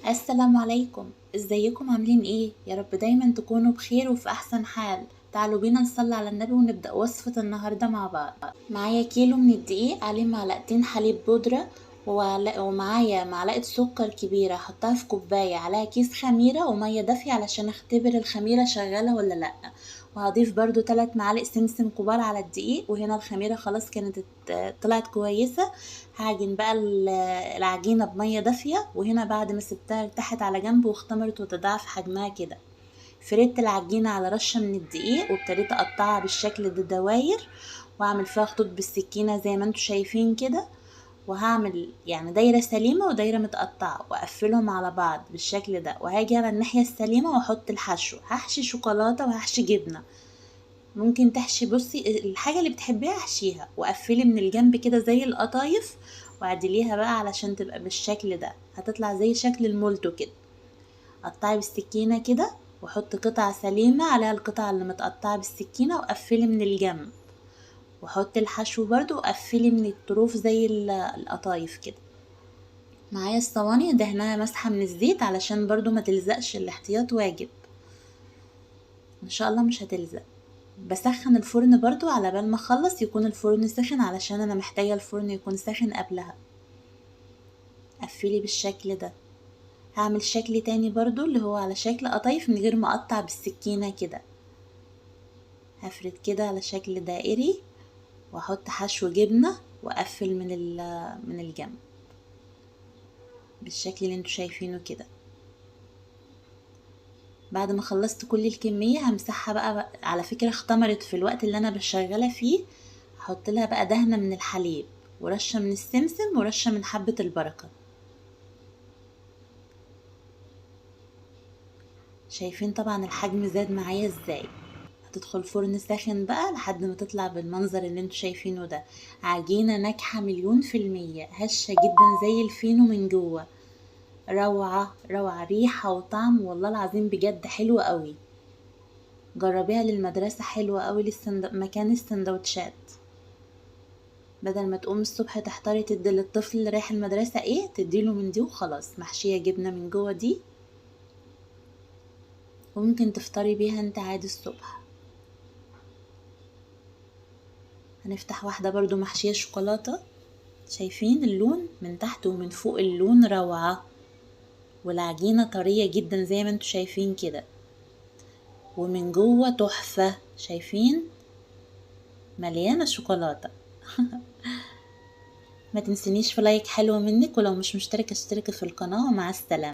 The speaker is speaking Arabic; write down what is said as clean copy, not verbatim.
السلام عليكم، ازيكم عاملين ايه؟ يا رب دايما تكونوا بخير وفي احسن حال. تعالوا بينا نصلي على النبي ونبدأ وصفة النهاردة مع بعض. معايا كيلو من الدقيق، عليه معلقتين حليب بودرة، ومعايا معلقة سكر كبيرة احطها في كوباية، عليها كيس خميرة ومية دافية علشان اختبر الخميرة شغالة ولا لأ. وهضيف برضو 3 معالق سمسم كبار على الدقيق، وهنا الخميرة خلاص كانت طلعت كويسة. هعجن بقى العجينة بمية دافية، وهنا بعد ما سبتها ارتاحت على جنب واختمرت وتضاعف حجمها كده، فردت العجينة على رشة من الدقيق وابتديت اقطعها بالشكل ده دواير، واعمل فيها خطوط بالسكينة زي ما انتوا شايفين كده. وهعمل يعني دايرة سليمة ودايرة متقطعة واقفلهم على بعض بالشكل ده، وهاجي على الناحية السليمة واحط الحشو، هحشي شوكولاتة وهحشي جبنة. ممكن تحشي، بصي الحاجة اللي بتحبيها احشيها، وقفلي من الجنب كده زي القطايف، وعدليها بقى علشان تبقى بالشكل ده، هتطلع زي شكل المولتو كده. قطعي بالسكينة كده، وحط قطعة سليمة عليها القطعة اللي متقطعة بالسكينة، وقفلي من الجنب، وحط الحشو برضو وقفلي من الطروف زي القطايف كده. معايا الصواني دهنها مسحة من الزيت علشان برضو ما تلزقش، الاحتياط واجب. ان شاء الله مش هتلزق. بسخن الفرن برضو على بال ما اخلص يكون الفرن سخن، علشان انا محتاجة الفرن يكون ساخن قبلها. قفلي بالشكل ده. هعمل شكل تاني برضو اللي هو على شكل قطايف من غير ما اقطع بالسكينة كده. هفرد كده على شكل دائري، واحط حشو جبنة واقفل من الجنب بالشكل اللي انتوا شايفينه كده. بعد ما خلصت كل الكمية همسحها بقى، على فكرة اختمرت في الوقت اللي انا بشغلة فيه. هحط لها بقى دهنة من الحليب، ورشة من السمسم، ورشة من حبة البركة. شايفين طبعا الحجم زاد معايا ازاي. هتدخل فرن ساخن بقى لحد ما تطلع بالمنظر اللي انتوا شايفينه ده. عجينة ناجحة 100%، هشة جدا زي الفينو من جوه. روعة روعة، ريحة وطعم والله العظيم بجد حلوة قوي. جربيها للمدرسة، حلوة قوي مكان السندوتشات. بدل ما تقوم الصبح تحتاري تدي للطفل اللي رايح المدرسة ايه، تديله من دي وخلاص، محشية جبنة من جوه دي، وممكن تفطري بيها انت عادي الصبح. هنفتح واحدة برضو محشية شوكولاتة. شايفين اللون من تحت ومن فوق، اللون روعة، والعجينة طرية جدا زي ما انتوا شايفين كده، ومن جوه تحفة. شايفين مليانة شوكولاتة. ما تنسينيش في لايك حلو منك، ولو مش مشتركة اشتركي في القناة، ومع السلامة.